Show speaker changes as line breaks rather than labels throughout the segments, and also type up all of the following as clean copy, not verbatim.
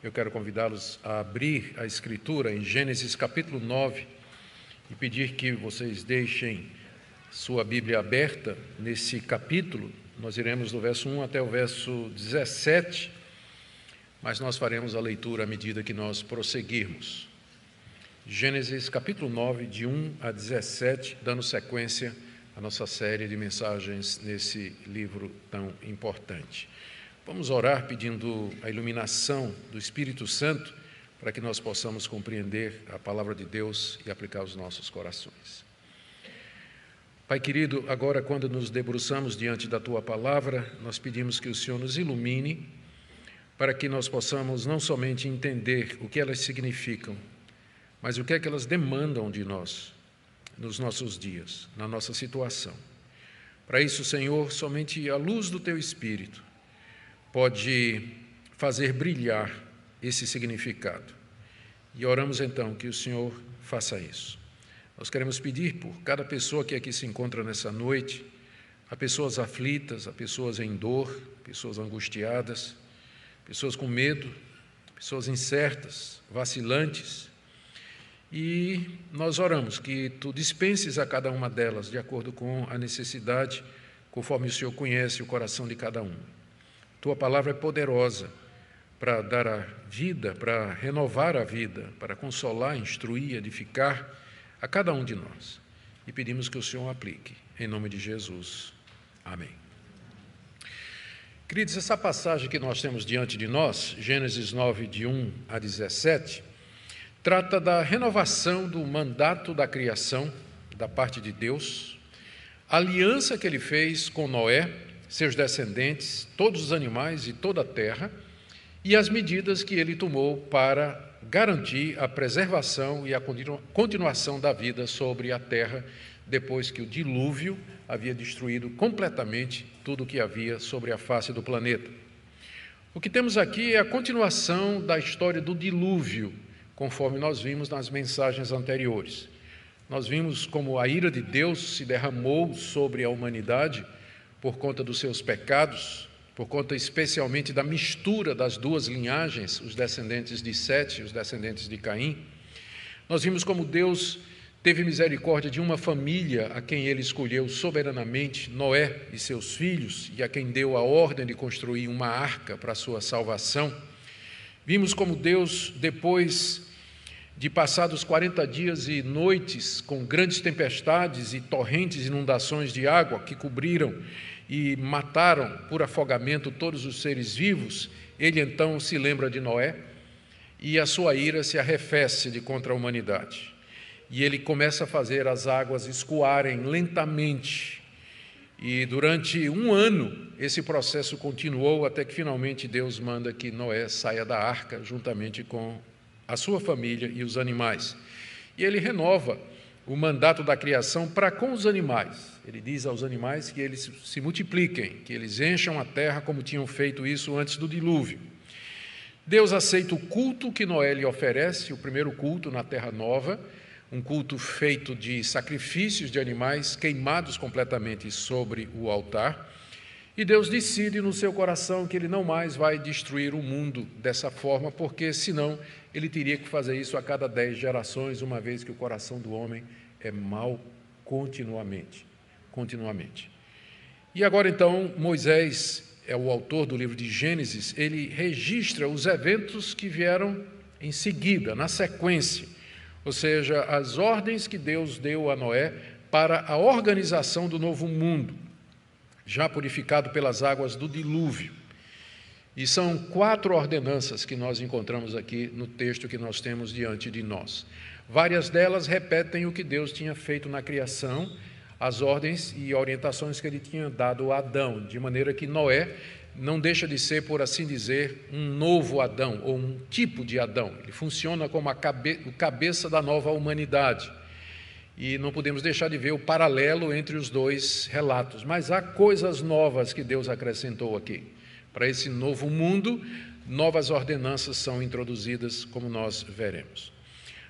Eu quero convidá-los a abrir a Escritura em Gênesis capítulo 9 e pedir que vocês deixem sua Bíblia aberta nesse capítulo. Nós iremos do verso 1 até o verso 17, mas nós faremos a leitura à medida que nós prosseguirmos. Gênesis capítulo 9, de 1 a 17, dando sequência à nossa série de mensagens nesse livro tão importante. Vamos orar pedindo a iluminação do Espírito Santo para que nós possamos compreender a palavra de Deus e aplicar aos nossos corações. Pai querido, agora quando nos debruçamos diante da Tua palavra, nós pedimos que o Senhor nos ilumine para que nós possamos não somente entender o que elas significam, mas o que é que elas demandam de nós nos nossos dias, na nossa situação. Para isso, Senhor, somente a luz do Teu Espírito pode fazer brilhar esse significado. E oramos então que o Senhor faça isso. Nós queremos pedir por cada pessoa que aqui se encontra nessa noite, a pessoas aflitas, a pessoas em dor, pessoas angustiadas, pessoas com medo, pessoas incertas, vacilantes. E nós oramos que Tu dispenses a cada uma delas de acordo com a necessidade, conforme o Senhor conhece o coração de cada um. Tua palavra é poderosa para dar a vida, para renovar a vida, para consolar, instruir, edificar a cada um de nós. E pedimos que o Senhor aplique, em nome de Jesus. Amém. Queridos, essa passagem que nós temos diante de nós, Gênesis 9, de 1 a 17, trata da renovação do mandato da criação da parte de Deus, a aliança que Ele fez com Noé, seus descendentes, todos os animais e toda a terra, e as medidas que Ele tomou para garantir a preservação e a continuação da vida sobre a terra, depois que o dilúvio havia destruído completamente tudo o que havia sobre a face do planeta. O que temos aqui é a continuação da história do dilúvio, conforme nós vimos nas mensagens anteriores. Nós vimos como a ira de Deus se derramou sobre a humanidade por conta dos seus pecados, por conta especialmente da mistura das duas linhagens, os descendentes de Sete e os descendentes de Caim. Nós vimos como Deus teve misericórdia de uma família a quem Ele escolheu soberanamente, Noé e seus filhos, e a quem deu a ordem de construir uma arca para a sua salvação. Vimos como Deus, depois de passados 40 dias e noites com grandes tempestades e torrentes inundações de água que cobriram e mataram por afogamento todos os seres vivos, Ele então se lembra de Noé e a sua ira se arrefece de contra a humanidade. E Ele começa a fazer as águas escoarem lentamente. E durante um ano esse processo continuou até que finalmente Deus manda que Noé saia da arca juntamente com a sua família e os animais. E Ele renova o mandato da criação para com os animais. Ele diz aos animais que eles se multipliquem, que eles encham a terra como tinham feito isso antes do dilúvio. Deus aceita o culto que Noé lhe oferece, o primeiro culto na terra nova, um culto feito de sacrifícios de animais queimados completamente sobre o altar. E Deus decide no seu coração que Ele não mais vai destruir o mundo dessa forma, porque senão Ele teria que fazer isso a cada 10 gerações, uma vez que o coração do homem é mau continuamente. E agora então, Moisés é o autor do livro de Gênesis, ele registra os eventos que vieram em seguida, na sequência, ou seja, as ordens que Deus deu a Noé para a organização do novo mundo, já purificado pelas águas do dilúvio. E são 4 ordenanças que nós encontramos aqui no texto que nós temos diante de nós. Várias delas repetem o que Deus tinha feito na criação, as ordens e orientações que Ele tinha dado a Adão, de maneira que Noé não deixa de ser, por assim dizer, um novo Adão, ou um tipo de Adão. Ele funciona como o cabeça da nova humanidade. E não podemos deixar de ver o paralelo entre os dois relatos. Mas há coisas novas que Deus acrescentou aqui. Para esse novo mundo, novas ordenanças são introduzidas, como nós veremos.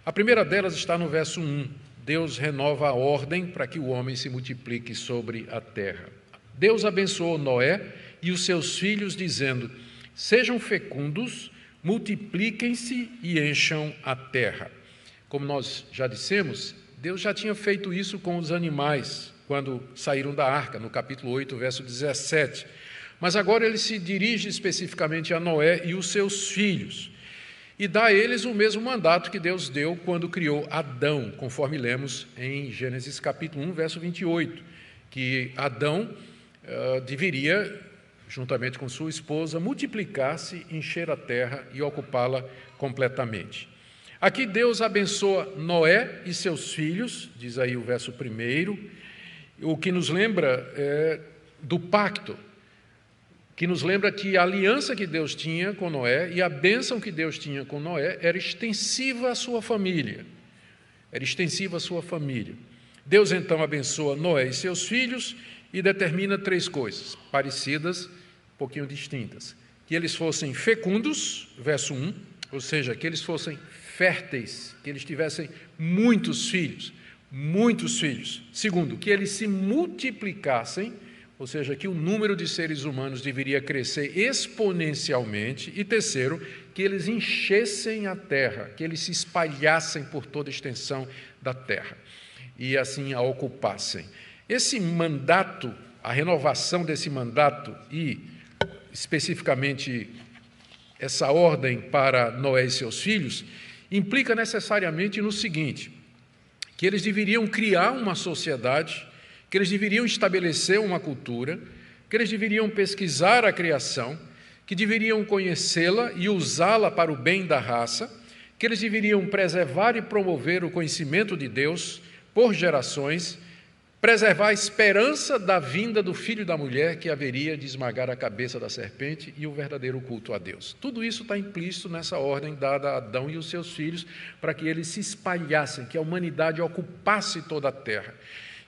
A primeira delas está no verso 1. Deus renova a ordem para que o homem se multiplique sobre a terra. Deus abençoou Noé e os seus filhos, dizendo: sejam fecundos, multipliquem-se e encham a terra. Como nós já dissemos, Deus já tinha feito isso com os animais, quando saíram da arca, no capítulo 8, verso 17. Mas agora ele se dirige especificamente a Noé e os seus filhos, e dá a eles o mesmo mandato que Deus deu quando criou Adão, conforme lemos em Gênesis capítulo 1, verso 28, que Adão deveria, juntamente com sua esposa, multiplicar-se, encher a terra e ocupá-la completamente. Aqui Deus abençoa Noé e seus filhos, diz aí o verso 1, o que nos lembra do pacto, que nos lembra que a aliança que Deus tinha com Noé e a bênção que Deus tinha com Noé era extensiva à sua família. Era extensiva à sua família. Deus então abençoa Noé e seus filhos e determina 3 coisas, parecidas, um pouquinho distintas. Que eles fossem fecundos, verso 1, ou seja, que eles fossem férteis, que eles tivessem muitos filhos. Segundo, que eles se multiplicassem, ou seja, que o número de seres humanos deveria crescer exponencialmente. E terceiro, que eles enchessem a terra, que eles se espalhassem por toda a extensão da terra e assim a ocupassem. Esse mandato, a renovação desse mandato e, especificamente, essa ordem para Noé e seus filhos, implica necessariamente no seguinte, que eles deveriam criar uma sociedade, que eles deveriam estabelecer uma cultura, que eles deveriam pesquisar a criação, que deveriam conhecê-la e usá-la para o bem da raça, que eles deveriam preservar e promover o conhecimento de Deus por gerações, preservar a esperança da vinda do filho da mulher que haveria de esmagar a cabeça da serpente e o verdadeiro culto a Deus. Tudo isso está implícito nessa ordem dada a Adão e os seus filhos para que eles se espalhassem, que a humanidade ocupasse toda a terra.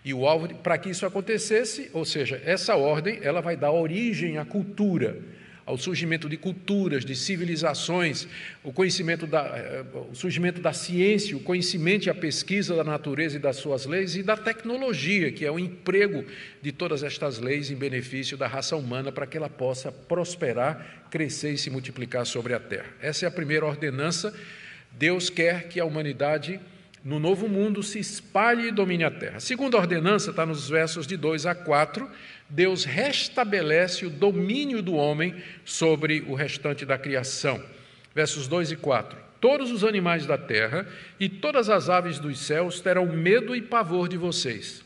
E o alvo, para que isso acontecesse, ou seja, essa ordem, ela vai dar origem à cultura, ao surgimento de culturas, de civilizações, o surgimento da ciência, o conhecimento e a pesquisa da natureza e das suas leis e da tecnologia, que é o emprego de todas estas leis em benefício da raça humana para que ela possa prosperar, crescer e se multiplicar sobre a terra. Essa é a primeira ordenança. Deus quer que a humanidade, no novo mundo, se espalhe e domine a terra. A segunda ordenança está nos versos de 2 a 4, Deus restabelece o domínio do homem sobre o restante da criação. Versos 2 e 4. Todos os animais da terra e todas as aves dos céus terão medo e pavor de vocês.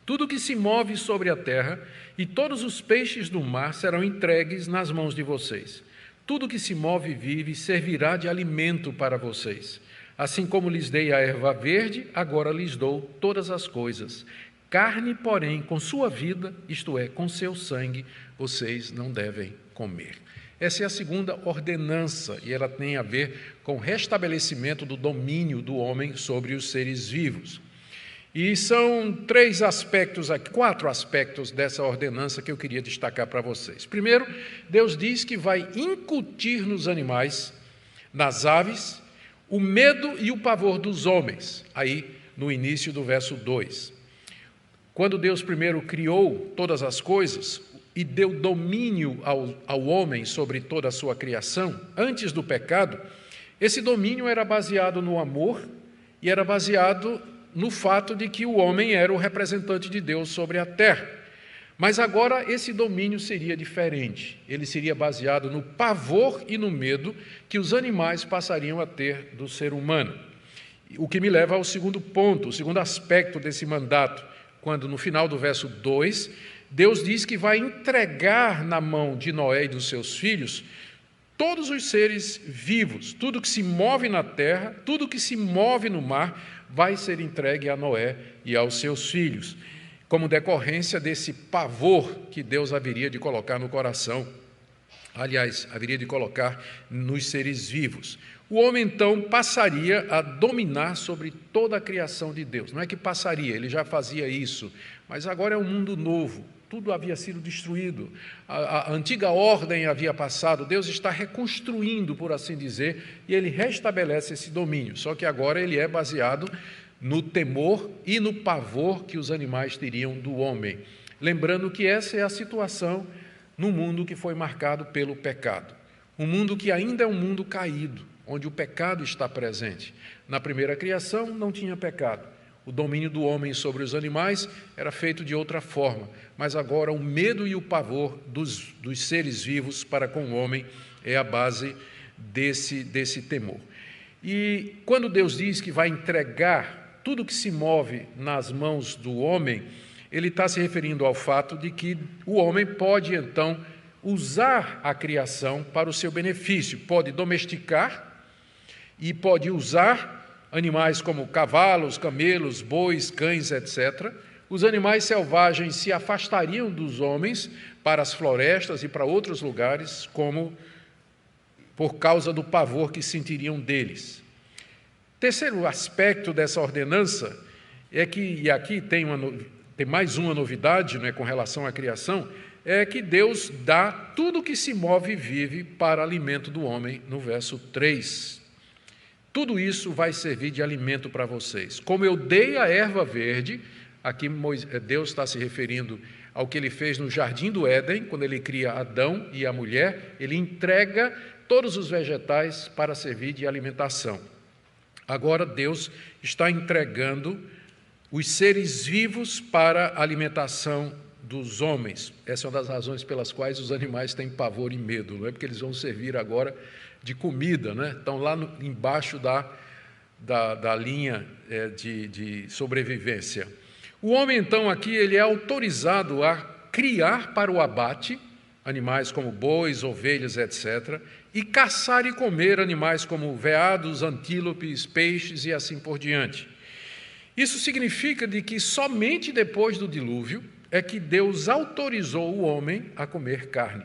Tudo que se move sobre a terra e todos os peixes do mar serão entregues nas mãos de vocês. Tudo que se move e vive servirá de alimento para vocês. Assim como lhes dei a erva verde, agora lhes dou todas as coisas. Carne, porém, com sua vida, isto é, com seu sangue, vocês não devem comer. Essa é a segunda ordenança, e ela tem a ver com o restabelecimento do domínio do homem sobre os seres vivos. E são 4 aspectos dessa ordenança que eu queria destacar para vocês. Primeiro, Deus diz que vai incutir nos animais, nas aves, o medo e o pavor dos homens, aí no início do verso 2. Quando Deus primeiro criou todas as coisas e deu domínio ao homem sobre toda a sua criação, antes do pecado, esse domínio era baseado no amor e era baseado no fato de que o homem era o representante de Deus sobre a terra. Mas agora esse domínio seria diferente. Ele seria baseado no pavor e no medo que os animais passariam a ter do ser humano. O que me leva ao segundo ponto, o segundo aspecto desse mandato, quando no final do verso 2, Deus diz que vai entregar na mão de Noé e dos seus filhos todos os seres vivos, tudo que se move na terra, tudo que se move no mar, vai ser entregue a Noé e aos seus filhos, como decorrência desse pavor que Deus haveria de colocar no coração, haveria de colocar nos seres vivos. O homem, então, passaria a dominar sobre toda a criação de Deus. Não é que passaria, ele já fazia isso, mas agora é um mundo novo, tudo havia sido destruído, a antiga ordem havia passado, Deus está reconstruindo, por assim dizer, e ele restabelece esse domínio, só que agora ele é baseado no temor e no pavor que os animais teriam do homem. Lembrando que essa é a situação no mundo que foi marcado pelo pecado. Um mundo que ainda é um mundo caído, onde o pecado está presente. Na primeira criação não tinha pecado. O domínio do homem sobre os animais era feito de outra forma, mas agora o medo e o pavor dos seres vivos para com o homem é a base desse temor. E quando Deus diz que vai entregar tudo que se move nas mãos do homem, ele está se referindo ao fato de que o homem pode, então, usar a criação para o seu benefício. Pode domesticar e pode usar animais como cavalos, camelos, bois, cães, etc. Os animais selvagens se afastariam dos homens para as florestas e para outros lugares, como por causa do pavor que sentiriam deles. Terceiro aspecto dessa ordenança é que, e aqui tem mais uma novidade, né, com relação à criação, é que Deus dá tudo que se move e vive para alimento do homem, no verso 3. Tudo isso vai servir de alimento para vocês. Como eu dei a erva verde, aqui Deus está se referindo ao que ele fez no Jardim do Éden, quando ele cria Adão e a mulher, ele entrega todos os vegetais para servir de alimentação. Agora Deus está entregando os seres vivos para a alimentação dos homens. Essa é uma das razões pelas quais os animais têm pavor e medo, não é porque eles vão servir agora de comida, né? Estão lá embaixo da linha de sobrevivência. O homem, então, aqui, ele é autorizado a criar para o abate animais como bois, ovelhas, etc., e caçar e comer animais como veados, antílopes, peixes e assim por diante. Isso significa de que somente depois do dilúvio é que Deus autorizou o homem a comer carne.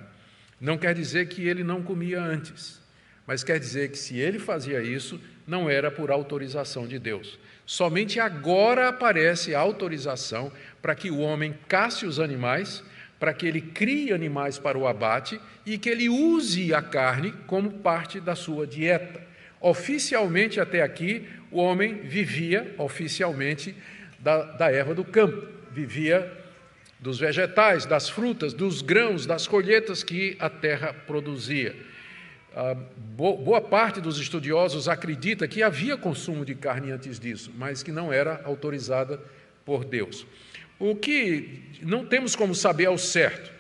Não quer dizer que ele não comia antes, mas quer dizer que se ele fazia isso, não era por autorização de Deus. Somente agora aparece a autorização para que o homem casse os animais, para que ele crie animais para o abate e que ele use a carne como parte da sua dieta. Oficialmente, até aqui, o homem vivia oficialmente da erva do campo, vivia dos vegetais, das frutas, dos grãos, das colheitas que a terra produzia. Boa parte dos estudiosos acredita que havia consumo de carne antes disso, mas que não era autorizada por Deus. O que não temos como saber ao certo.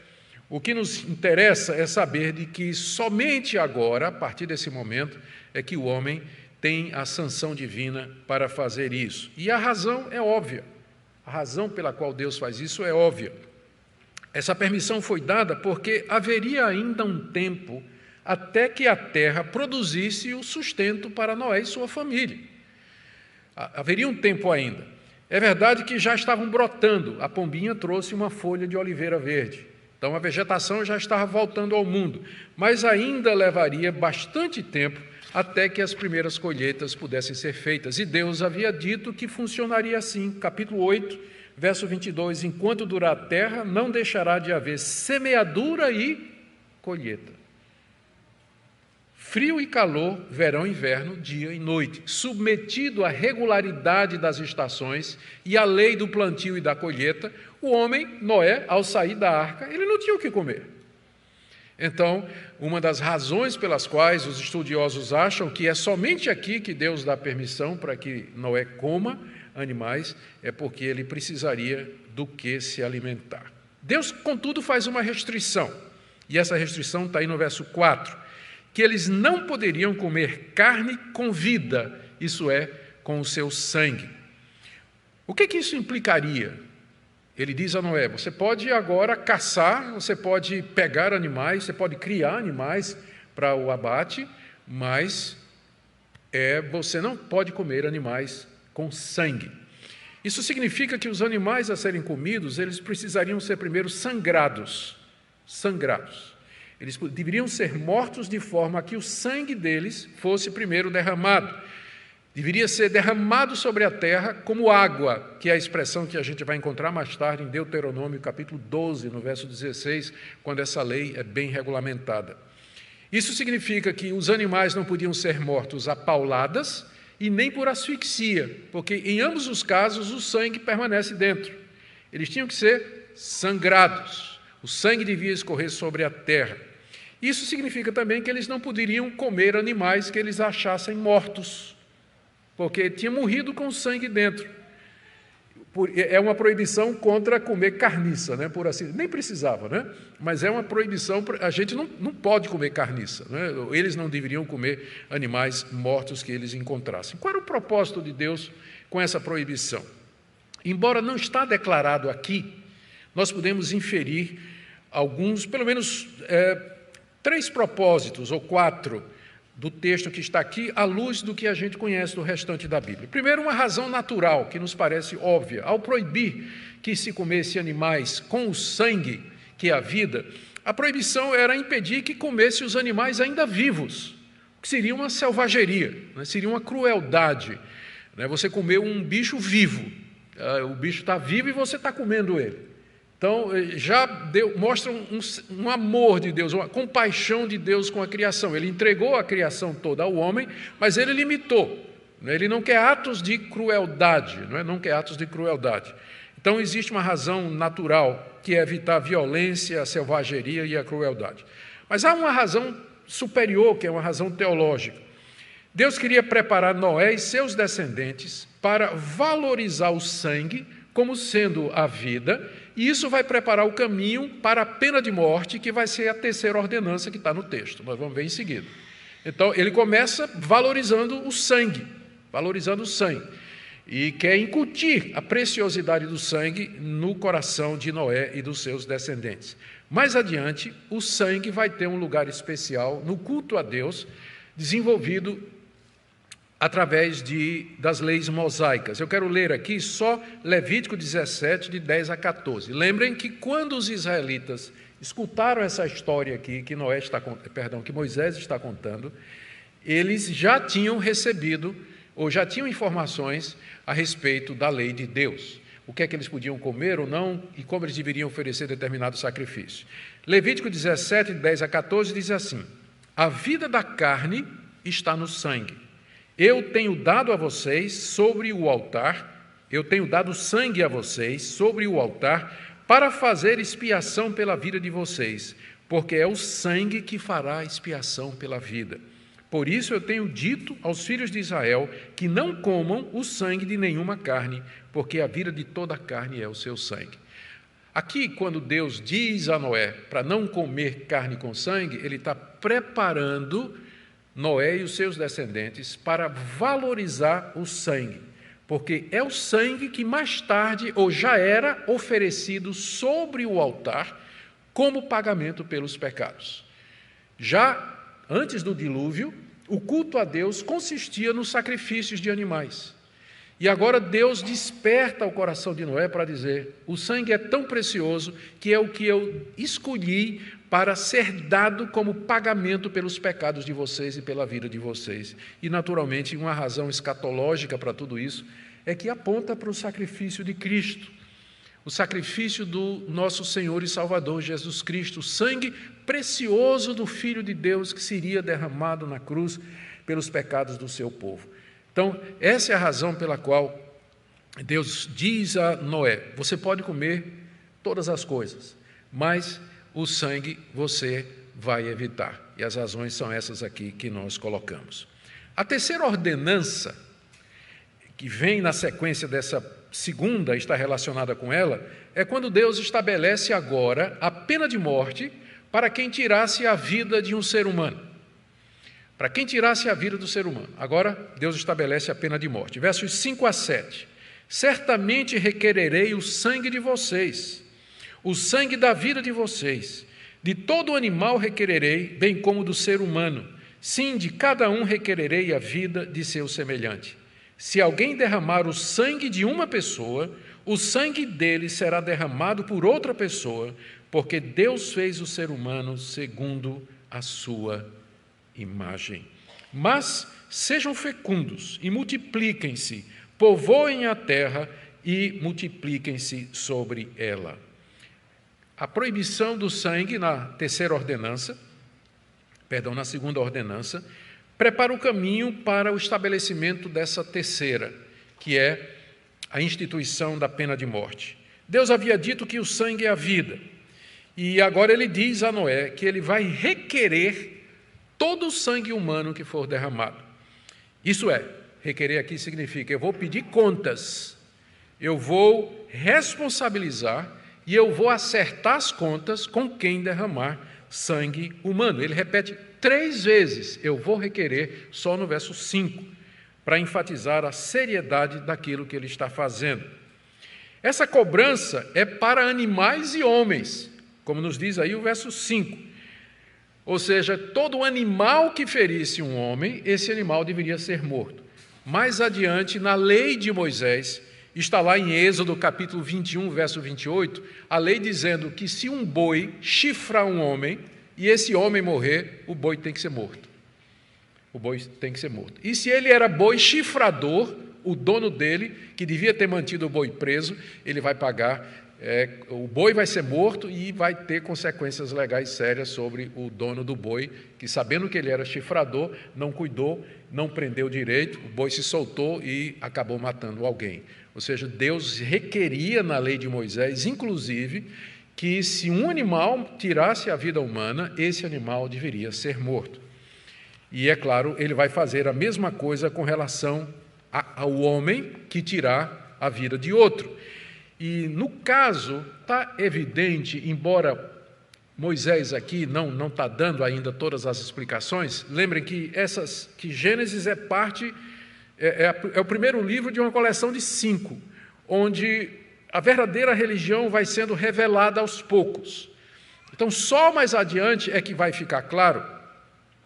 O que nos interessa é saber de que somente agora, a partir desse momento, é que o homem tem a sanção divina para fazer isso. E a razão é óbvia. A razão pela qual Deus faz isso é óbvia. Essa permissão foi dada porque haveria ainda um tempo até que a terra produzisse o sustento para Noé e sua família. Haveria um tempo ainda. É verdade que já estavam brotando, a pombinha trouxe uma folha de oliveira verde, então a vegetação já estava voltando ao mundo, mas ainda levaria bastante tempo até que as primeiras colheitas pudessem ser feitas, e Deus havia dito que funcionaria assim, capítulo 8, verso 22, enquanto durar a terra, não deixará de haver semeadura e colheita. Frio e calor, verão e inverno, dia e noite, submetido à regularidade das estações e à lei do plantio e da colheita, o homem, Noé, ao sair da arca, ele não tinha o que comer. Então, uma das razões pelas quais os estudiosos acham que é somente aqui que Deus dá permissão para que Noé coma animais, é porque ele precisaria do que se alimentar. Deus, contudo, faz uma restrição, e essa restrição está aí no verso 4, que eles não poderiam comer carne com vida, isso é, com o seu sangue. O que isso implicaria? Ele diz a Noé, você pode agora caçar, você pode pegar animais, você pode criar animais para o abate, mas você não pode comer animais com sangue. Isso significa que os animais a serem comidos, eles precisariam ser primeiro sangrados. Eles deveriam ser mortos de forma que o sangue deles fosse primeiro derramado. Deveria ser derramado sobre a terra como água, que é a expressão que a gente vai encontrar mais tarde em Deuteronômio, capítulo 12, no verso 16, quando essa lei é bem regulamentada. Isso significa que os animais não podiam ser mortos a pauladas e nem por asfixia, porque em ambos os casos o sangue permanece dentro. Eles tinham que ser sangrados. O sangue devia escorrer sobre a terra. Isso significa também que eles não poderiam comer animais que eles achassem mortos, porque tinha morrido com sangue dentro. É uma proibição contra comer carniça, né? Por assim, nem precisava, né? Mas é uma proibição, a gente não pode comer carniça, né? Eles não deveriam comer animais mortos que eles encontrassem. Qual era o propósito de Deus com essa proibição? Embora não está declarado aqui, nós podemos inferir alguns, pelo menos 3 propósitos ou 4 do texto que está aqui, à luz do que a gente conhece do restante da Bíblia. Primeiro, uma razão natural, que nos parece óbvia. Ao proibir que se comesse animais com o sangue, que é a vida, a proibição era impedir que comesse os animais ainda vivos, que seria uma selvageria, né? Seria uma crueldade, né? Você comer um bicho vivo, o bicho está vivo e você está comendo ele. Então, mostra um amor de Deus, uma compaixão de Deus com a criação. Ele entregou a criação toda ao homem, mas ele limitou. Ele não quer atos de crueldade, não quer atos de crueldade. Então, existe uma razão natural, que é evitar a violência, a selvageria e a crueldade. Mas há uma razão superior, que é uma razão teológica. Deus queria preparar Noé e seus descendentes para valorizar o sangue como sendo a vida, e isso vai preparar o caminho para a pena de morte, que vai ser a terceira ordenança que está no texto. Nós vamos ver em seguida. Então, ele começa valorizando o sangue, e quer incutir a preciosidade do sangue no coração de Noé e dos seus descendentes. Mais adiante, o sangue vai ter um lugar especial no culto a Deus, desenvolvido através das leis mosaicas. Eu quero ler aqui só Levítico 17, de 10 a 14. Lembrem que quando os israelitas escutaram essa história aqui, que Moisés está contando, eles já tinham recebido, ou já tinham informações a respeito da lei de Deus. O que é que eles podiam comer ou não, e como eles deveriam oferecer determinado sacrifício. Levítico 17, de 10 a 14, diz assim: a vida da carne está no sangue. Eu tenho dado sangue a vocês sobre o altar para fazer expiação pela vida de vocês, porque é o sangue que fará expiação pela vida. Por isso eu tenho dito aos filhos de Israel que não comam o sangue de nenhuma carne, porque a vida de toda a carne é o seu sangue. Aqui, quando Deus diz a Noé para não comer carne com sangue, ele está preparando Noé e os seus descendentes para valorizar o sangue, porque é o sangue que mais tarde, ou já era oferecido sobre o altar, como pagamento pelos pecados. Já antes do dilúvio, o culto a Deus consistia nos sacrifícios de animais. E agora Deus desperta o coração de Noé para dizer: o sangue é tão precioso que é o que eu escolhi para ser dado como pagamento pelos pecados de vocês e pela vida de vocês. E, naturalmente, uma razão escatológica para tudo isso é que aponta para o sacrifício de Cristo, o sacrifício do nosso Senhor e Salvador Jesus Cristo, o sangue precioso do Filho de Deus que seria derramado na cruz pelos pecados do seu povo. Então, essa é a razão pela qual Deus diz a Noé: você pode comer todas as coisas, mas o sangue você vai evitar. E as razões são essas aqui que nós colocamos. A terceira ordenança, que vem na sequência dessa segunda, está relacionada com ela, é quando Deus estabelece agora a pena de morte para quem tirasse a vida de um ser humano. Para quem tirasse a vida do ser humano. Agora, Deus estabelece a pena de morte. Versos 5 a 7. Certamente requererei o sangue de vocês, o sangue da vida de vocês. De todo animal requererei, bem como do ser humano. Sim, de cada um requererei a vida de seu semelhante. Se alguém derramar o sangue de uma pessoa, o sangue dele será derramado por outra pessoa, porque Deus fez o ser humano segundo a sua imagem. Mas sejam fecundos e multipliquem-se, povoem a terra e multipliquem-se sobre ela. A proibição do sangue na segunda ordenança, prepara o caminho para o estabelecimento dessa terceira, que é a instituição da pena de morte. Deus havia dito que o sangue é a vida, E agora ele diz a Noé que ele vai requerer todo o sangue humano que for derramado. Isso é, requerer aqui significa, eu vou pedir contas, eu vou responsabilizar e eu vou acertar as contas com quem derramar sangue humano. Ele repete 3 vezes, eu vou requerer, só no verso 5, para enfatizar a seriedade daquilo que ele está fazendo. Essa cobrança é para animais e homens, como nos diz aí o verso 5. Ou seja, todo animal que ferisse um homem, esse animal deveria ser morto. Mais adiante, na lei de Moisés, está lá em Êxodo capítulo 21, verso 28, a lei dizendo que se um boi chifrar um homem e esse homem morrer, o boi tem que ser morto. O boi tem que ser morto. E se ele era boi chifrador, o dono dele, que devia ter mantido o boi preso, ele vai pagar, o boi vai ser morto e vai ter consequências legais sérias sobre o dono do boi, que sabendo que ele era chifrador, não cuidou, não prendeu direito, o boi se soltou e acabou matando alguém. Ou seja, Deus requeria na lei de Moisés, inclusive, que se um animal tirasse a vida humana, esse animal deveria ser morto. E, é claro, ele vai fazer a mesma coisa com relação ao homem que tirar a vida de outro. E, no caso, está evidente, embora Moisés aqui não está dando ainda todas as explicações, lembrem que Gênesis é parte, é o primeiro livro de uma coleção de 5, onde a verdadeira religião vai sendo revelada aos poucos. Então, só mais adiante é que vai ficar claro,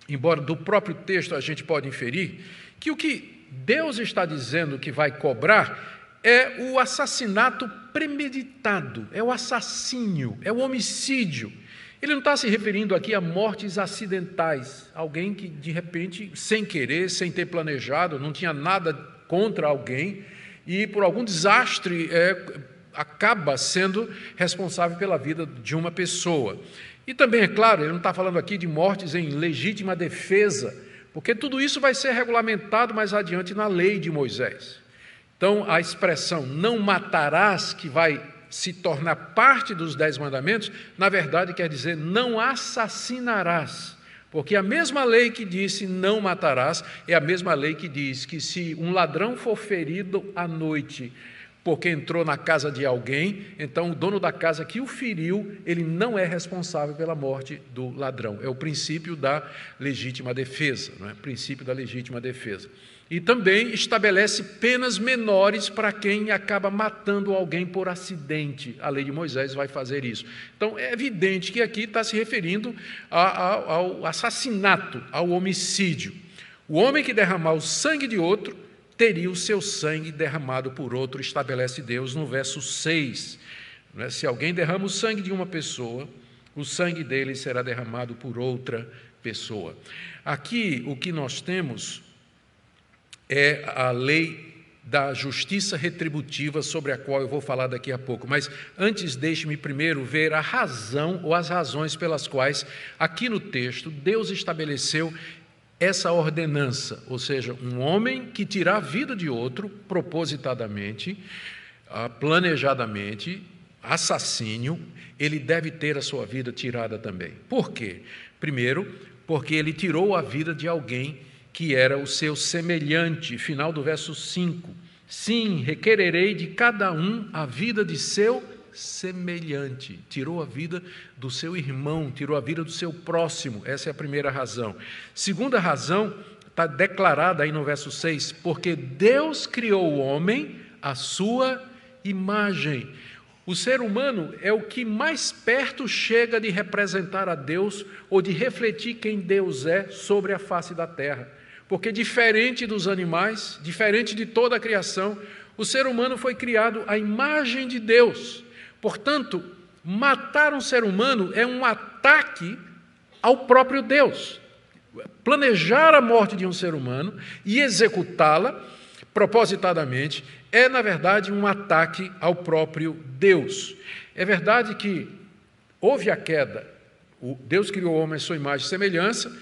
embora do próprio texto a gente pode inferir, que o que Deus está dizendo que vai cobrar é o assassinato premeditado, é o assassínio, é o homicídio. Ele não está se referindo aqui a mortes acidentais, alguém que, de repente, sem querer, sem ter planejado, não tinha nada contra alguém, e por algum desastre acaba sendo responsável pela vida de uma pessoa. E também, é claro, ele não está falando aqui de mortes em legítima defesa, porque tudo isso vai ser regulamentado mais adiante na lei de Moisés. Então, a expressão não matarás, que vai se tornar parte dos 10 mandamentos, na verdade quer dizer não assassinarás, porque a mesma lei que disse não matarás é a mesma lei que diz que se um ladrão for ferido à noite porque entrou na casa de alguém, então o dono da casa que o feriu, ele não é responsável pela morte do ladrão. É o princípio da legítima defesa, não é? O princípio da legítima defesa. E também estabelece penas menores para quem acaba matando alguém por acidente. A lei de Moisés vai fazer isso. Então, é evidente que aqui está se referindo ao assassinato, ao homicídio. O homem que derramar o sangue de outro, teria o seu sangue derramado por outro, estabelece Deus no verso 6. Se alguém derrama o sangue de uma pessoa, o sangue dele será derramado por outra pessoa. Aqui, o que nós temos é a lei da justiça retributiva, sobre a qual eu vou falar daqui a pouco. Mas antes, deixe-me primeiro ver a razão ou as razões pelas quais, aqui no texto, Deus estabeleceu essa ordenança, ou seja, um homem que tirar a vida de outro propositadamente, planejadamente, assassínio, ele deve ter a sua vida tirada também. Por quê? Primeiro, porque ele tirou a vida de alguém que era o seu semelhante, final do verso 5. Sim, requererei de cada um a vida de seu semelhante. Tirou a vida do seu irmão, tirou a vida do seu próximo. Essa é a primeira razão. Segunda razão está declarada aí no verso 6, porque Deus criou o homem à sua imagem. O ser humano é o que mais perto chega de representar a Deus ou de refletir quem Deus é sobre a face da terra. Porque diferente dos animais, diferente de toda a criação, o ser humano foi criado à imagem de Deus. Portanto, matar um ser humano é um ataque ao próprio Deus. Planejar a morte de um ser humano e executá-la propositadamente é, na verdade, um ataque ao próprio Deus. É verdade que houve a queda, Deus criou o homem à sua imagem e semelhança,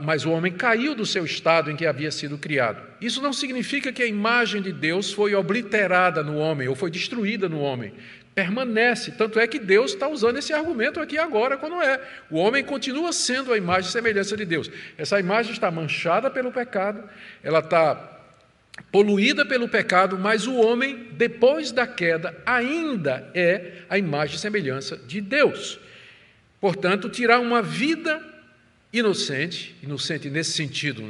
mas o homem caiu do seu estado em que havia sido criado. Isso não significa que a imagem de Deus foi obliterada no homem ou foi destruída no homem. permanece. Tanto é que Deus está usando esse argumento aqui agora, quando o homem continua sendo a imagem e semelhança de Deus. Essa imagem está manchada pelo pecado, ela está poluída pelo pecado, mas o homem, depois da queda, ainda é a imagem e semelhança de Deus. Portanto, tirar uma vida inocente nesse sentido,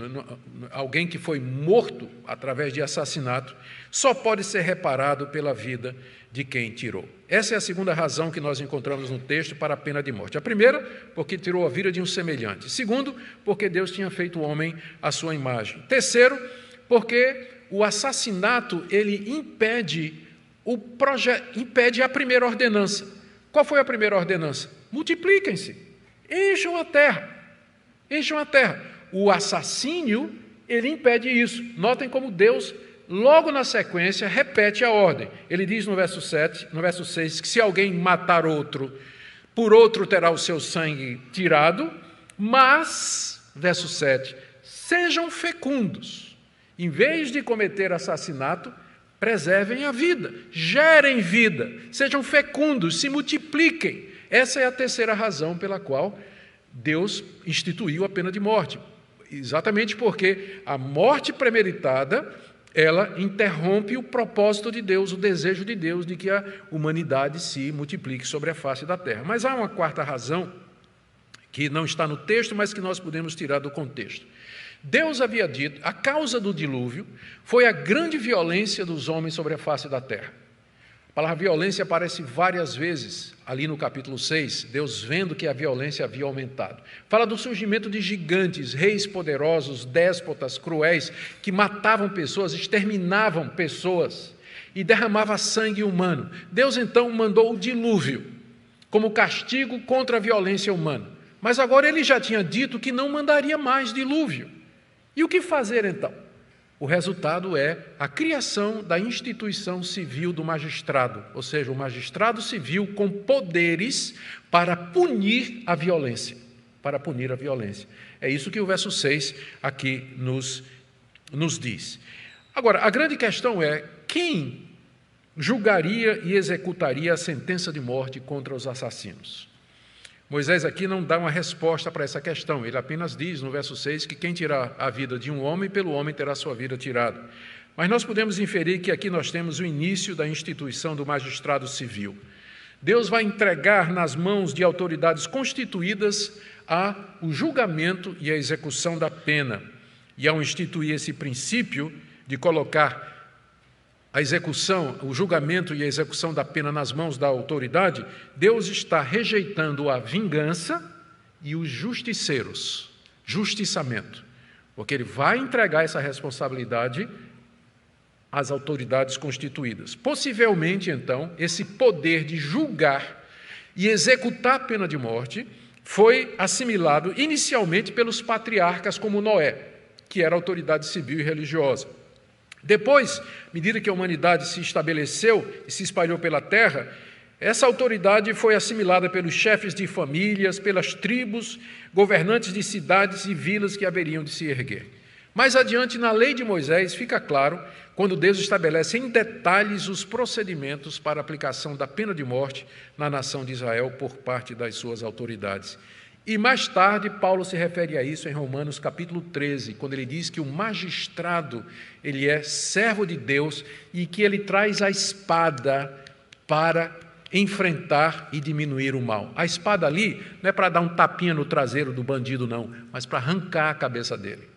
alguém que foi morto através de assassinato, só pode ser reparado pela vida de quem tirou. Essa é a segunda razão que nós encontramos no texto para a pena de morte. A primeira, porque tirou a vida de um semelhante. Segundo, porque Deus tinha feito o homem à sua imagem. Terceiro, porque o assassinato, ele impede a primeira ordenança. Qual foi a primeira ordenança? Multipliquem-se, encham a terra. Encham a terra. O assassínio, ele impede isso. Notem como Deus, logo na sequência, repete a ordem. Ele diz no verso 6, que se alguém matar outro, por outro terá o seu sangue tirado, mas, verso 7, sejam fecundos. Em vez de cometer assassinato, preservem a vida, gerem vida, sejam fecundos, se multipliquem. Essa é a terceira razão pela qual Deus instituiu a pena de morte. Exatamente porque a morte premeditada, ela interrompe o propósito de Deus, o desejo de Deus de que a humanidade se multiplique sobre a face da terra. Mas há uma quarta razão, que não está no texto, mas que nós podemos tirar do contexto. Deus havia dito, a causa do dilúvio foi a grande violência dos homens sobre a face da terra. A palavra violência aparece várias vezes ali no capítulo 6, Deus vendo que a violência havia aumentado. Fala do surgimento de gigantes, reis poderosos, déspotas, cruéis, que matavam pessoas, exterminavam pessoas e derramavam sangue humano. Deus então mandou o dilúvio como castigo contra a violência humana. Mas agora ele já tinha dito que não mandaria mais dilúvio. E o que fazer então? O resultado é a criação da instituição civil do magistrado, ou seja, o magistrado civil com poderes para punir a violência. É isso que o verso 6 aqui nos diz. Agora, a grande questão é: quem julgaria e executaria a sentença de morte contra os assassinos? Moisés aqui não dá uma resposta para essa questão, ele apenas diz no verso 6 que quem tirar a vida de um homem, pelo homem terá sua vida tirada. Mas nós podemos inferir que aqui nós temos o início da instituição do magistrado civil. Deus vai entregar nas mãos de autoridades constituídas o julgamento e a execução da pena. E ao instituir esse princípio de colocar a execução, o julgamento e a execução da pena nas mãos da autoridade, Deus está rejeitando a vingança e os justiceiros, justiçamento, porque Ele vai entregar essa responsabilidade às autoridades constituídas. Possivelmente, então, esse poder de julgar e executar a pena de morte foi assimilado inicialmente pelos patriarcas como Noé, que era autoridade civil e religiosa. Depois, à medida que a humanidade se estabeleceu e se espalhou pela terra, essa autoridade foi assimilada pelos chefes de famílias, pelas tribos, governantes de cidades e vilas que haveriam de se erguer. Mais adiante, na lei de Moisés, fica claro, quando Deus estabelece em detalhes os procedimentos para a aplicação da pena de morte na nação de Israel por parte das suas autoridades. E mais tarde, Paulo se refere a isso em Romanos capítulo 13, quando ele diz que o magistrado, ele é servo de Deus e que ele traz a espada para enfrentar e diminuir o mal. A espada ali não é para dar um tapinha no traseiro do bandido, não, mas para arrancar a cabeça dele.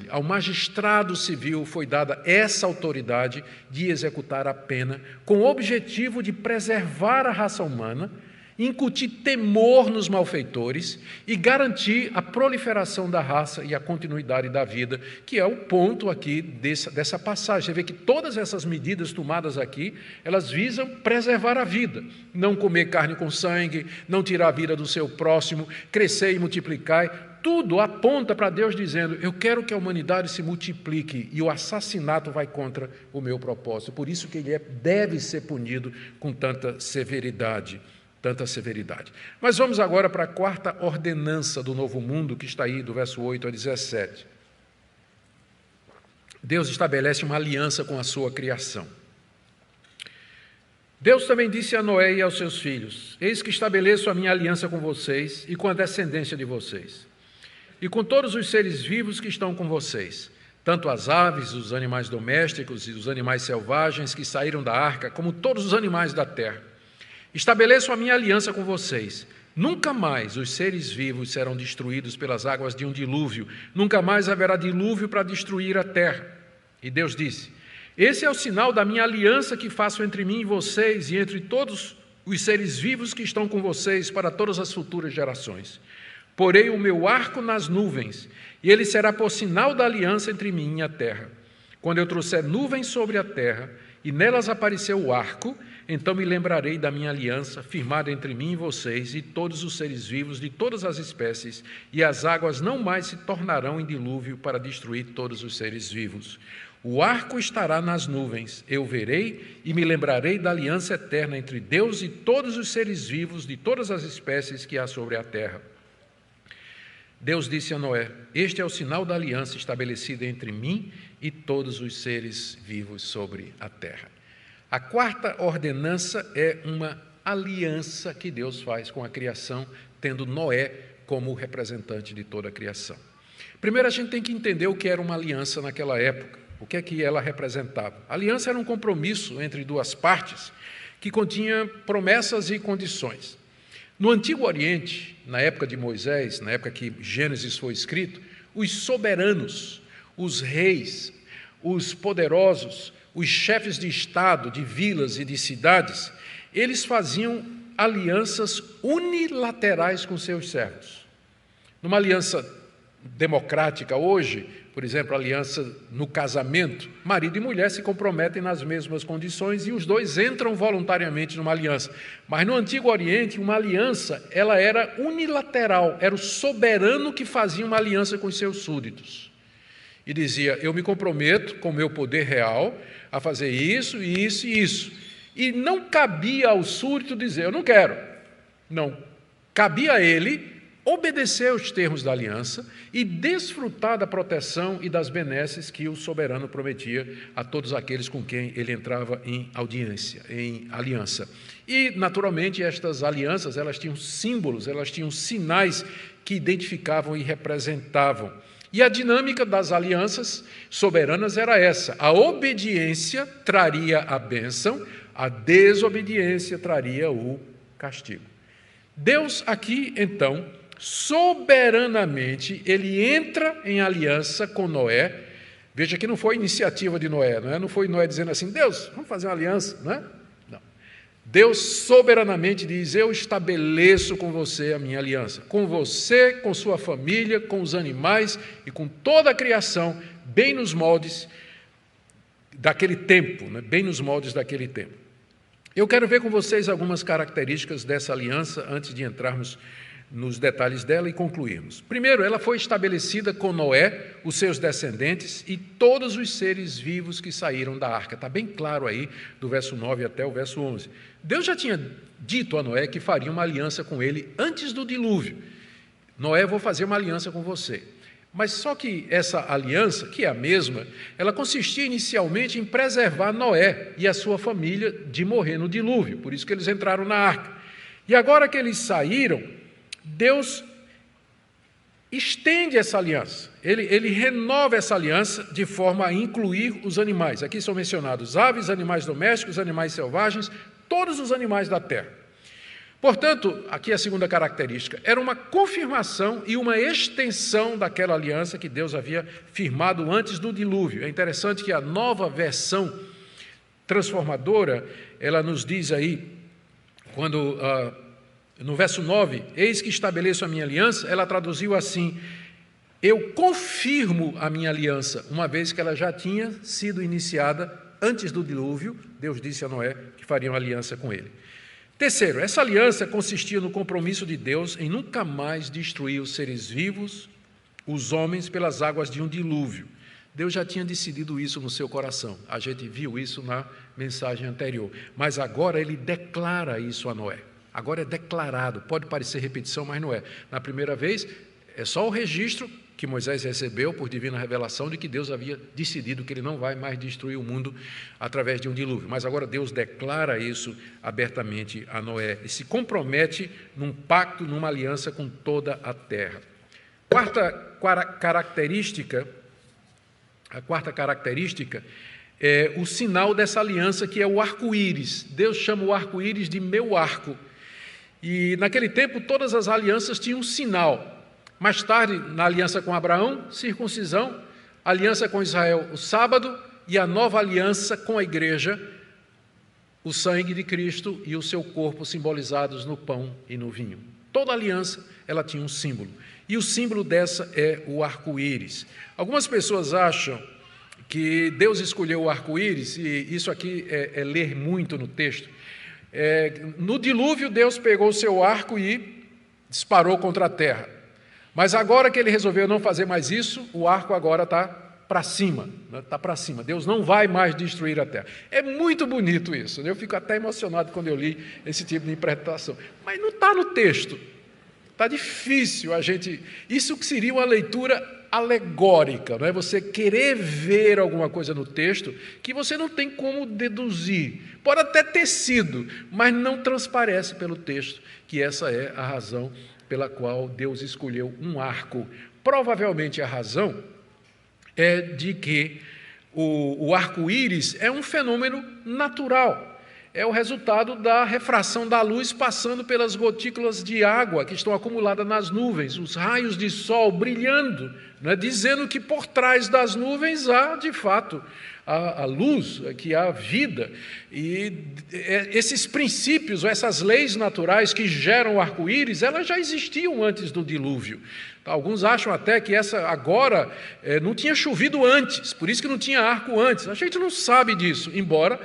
Ao magistrado civil foi dada essa autoridade de executar a pena com o objetivo de preservar a raça humana, incutir temor nos malfeitores e garantir a proliferação da raça e a continuidade da vida, que é o ponto aqui dessa passagem. Você vê que todas essas medidas tomadas aqui, elas visam preservar a vida. Não comer carne com sangue, não tirar a vida do seu próximo, crescer e multiplicar. Tudo aponta para Deus dizendo: eu quero que a humanidade se multiplique e o assassinato vai contra o meu propósito. Por isso que ele deve ser punido com tanta severidade. Mas vamos agora para a quarta ordenança do novo mundo, que está aí do verso 8 a 17. Deus estabelece uma aliança com a sua criação. Deus também disse a Noé e aos seus filhos: Eis que estabeleço a minha aliança com vocês e com a descendência de vocês, e com todos os seres vivos que estão com vocês, tanto as aves, os animais domésticos e os animais selvagens que saíram da arca, como todos os animais da terra. Estabeleço a minha aliança com vocês. Nunca mais os seres vivos serão destruídos pelas águas de um dilúvio, nunca mais haverá dilúvio para destruir a terra. E Deus disse: Esse é o sinal da minha aliança que faço entre mim e vocês e entre todos os seres vivos que estão com vocês para todas as futuras gerações. Porei o meu arco nas nuvens, e ele será por sinal da aliança entre mim e a terra. Quando eu trouxer nuvens sobre a terra, e nelas apareceu o arco, então me lembrarei da minha aliança, firmada entre mim e vocês, e todos os seres vivos de todas as espécies, e as águas não mais se tornarão em dilúvio para destruir todos os seres vivos. O arco estará nas nuvens, eu verei e me lembrarei da aliança eterna entre Deus e todos os seres vivos de todas as espécies que há sobre a terra. Deus disse a Noé: Este é o sinal da aliança estabelecida entre mim e todos os seres vivos sobre a terra. A quarta ordenança é uma aliança que Deus faz com a criação, tendo Noé como representante de toda a criação. Primeiro, a gente tem que entender o que era uma aliança naquela época, o que é que ela representava. A aliança era um compromisso entre duas partes que continha promessas e condições. No Antigo Oriente, na época de Moisés, na época que Gênesis foi escrito, os soberanos, os reis, os poderosos, os chefes de estado, de vilas e de cidades, eles faziam alianças unilaterais com seus servos. Numa aliança democrática hoje, por exemplo, a aliança no casamento, marido e mulher se comprometem nas mesmas condições e os dois entram voluntariamente numa aliança. Mas no Antigo Oriente, uma aliança, ela era unilateral, era o soberano que fazia uma aliança com os seus súditos. E dizia: eu me comprometo com o meu poder real a fazer isso, isso e isso. E não cabia ao súdito dizer: eu não quero. Não. Cabia a ele obedecer aos termos da aliança e desfrutar da proteção e das benesses que o soberano prometia a todos aqueles com quem ele entrava em audiência, em aliança. E, naturalmente, estas alianças, elas tinham símbolos, elas tinham sinais que identificavam e representavam. E a dinâmica das alianças soberanas era essa: a obediência traria a bênção, a desobediência traria o castigo. Deus aqui, então, soberanamente, ele entra em aliança com Noé. Veja que não foi iniciativa de Noé, não foi Noé dizendo assim: Deus, vamos fazer uma aliança, não é? Não. Deus soberanamente diz: eu estabeleço com você a minha aliança, com você, com sua família, com os animais e com toda a criação, bem nos moldes daquele tempo, bem nos moldes daquele tempo. Eu quero ver com vocês algumas características dessa aliança antes de entrarmos nos detalhes dela e concluirmos. Primeiro, ela foi estabelecida com Noé, os seus descendentes e todos os seres vivos que saíram da arca. Está bem claro aí, do verso 9 até o verso 11. Deus já tinha dito a Noé que faria uma aliança com ele antes do dilúvio. Noé, vou fazer uma aliança com você. Mas só que essa aliança, que é a mesma, ela consistia inicialmente em preservar Noé e a sua família de morrer no dilúvio. Por isso que eles entraram na arca. E agora que eles saíram, Deus estende essa aliança, ele renova essa aliança de forma a incluir os animais. Aqui são mencionados aves, animais domésticos, animais selvagens, todos os animais da terra. Portanto, aqui a segunda característica, era uma confirmação e uma extensão daquela aliança que Deus havia firmado antes do dilúvio. É interessante que a nova versão transformadora, ela nos diz aí, quando no verso 9, eis que estabeleço a minha aliança, ela traduziu assim: eu confirmo a minha aliança, uma vez que ela já tinha sido iniciada antes do dilúvio. Deus disse a Noé que faria uma aliança com ele. Terceiro, essa aliança consistia no compromisso de Deus em nunca mais destruir os seres vivos, os homens, pelas águas de um dilúvio. Deus já tinha decidido isso no seu coração. A gente viu isso na mensagem anterior. Mas agora ele declara isso a Noé. Agora é declarado, pode parecer repetição, mas não é. Na primeira vez, é só o registro que Moisés recebeu por divina revelação de que Deus havia decidido que ele não vai mais destruir o mundo através de um dilúvio. Mas agora Deus declara isso abertamente a Noé e se compromete num pacto, numa aliança com toda a terra. A quarta característica é o sinal dessa aliança, que é o arco-íris. Deus chama o arco-íris de meu arco. E naquele tempo todas as alianças tinham um sinal. Mais tarde, na aliança com Abraão, circuncisão, aliança com Israel, o sábado, e a nova aliança com a igreja, o sangue de Cristo e o seu corpo simbolizados no pão e no vinho. Toda aliança, ela tinha um símbolo. E o símbolo dessa é o arco-íris. Algumas pessoas acham que Deus escolheu o arco-íris, e isso aqui é ler muito no texto. No dilúvio, Deus pegou o seu arco e disparou contra a terra. Mas agora que ele resolveu não fazer mais isso, o arco agora está para cima, está para cima. Deus não vai mais destruir a terra. É muito bonito isso, né? Eu fico até emocionado quando eu li esse tipo de interpretação. Mas não está no texto. Está difícil a gente... Isso que seria uma leitura alegórica, não é? Você querer ver alguma coisa no texto que você não tem como deduzir. Pode até ter sido, mas não transparece pelo texto que essa é a razão pela qual Deus escolheu um arco. Provavelmente a razão é de que o arco-íris é um fenômeno natural. É o resultado da refração da luz passando pelas gotículas de água que estão acumuladas nas nuvens, os raios de sol brilhando, né, dizendo que por trás das nuvens há, de fato, a luz, que há vida. E esses princípios, essas leis naturais que geram o arco-íris, elas já existiam antes do dilúvio. Alguns acham até que essa agora não tinha chovido antes, por isso que não tinha arco antes. A gente não sabe disso, embora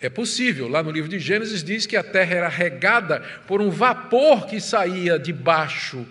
é possível. Lá no livro de Gênesis diz que a terra era regada por um vapor que saía de baixo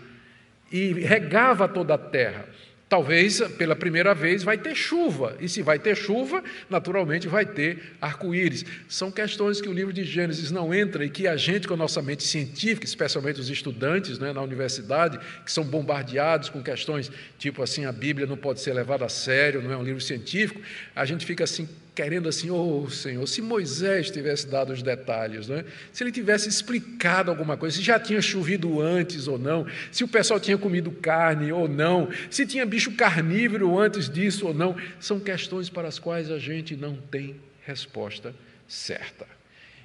e regava toda a terra. Talvez, pela primeira vez, vai ter chuva, e se vai ter chuva, naturalmente vai ter arco-íris. São questões que o livro de Gênesis não entra e que a gente, com a nossa mente científica, especialmente os estudantes, né, na universidade, que são bombardeados com questões tipo assim, a Bíblia não pode ser levada a sério, não é um livro científico, a gente fica assim, querendo assim, Senhor, se Moisés tivesse dado os detalhes, né? Se ele tivesse explicado alguma coisa, se já tinha chovido antes ou não, se o pessoal tinha comido carne ou não, se tinha bicho carnívoro antes disso ou não, são questões para as quais a gente não tem resposta certa.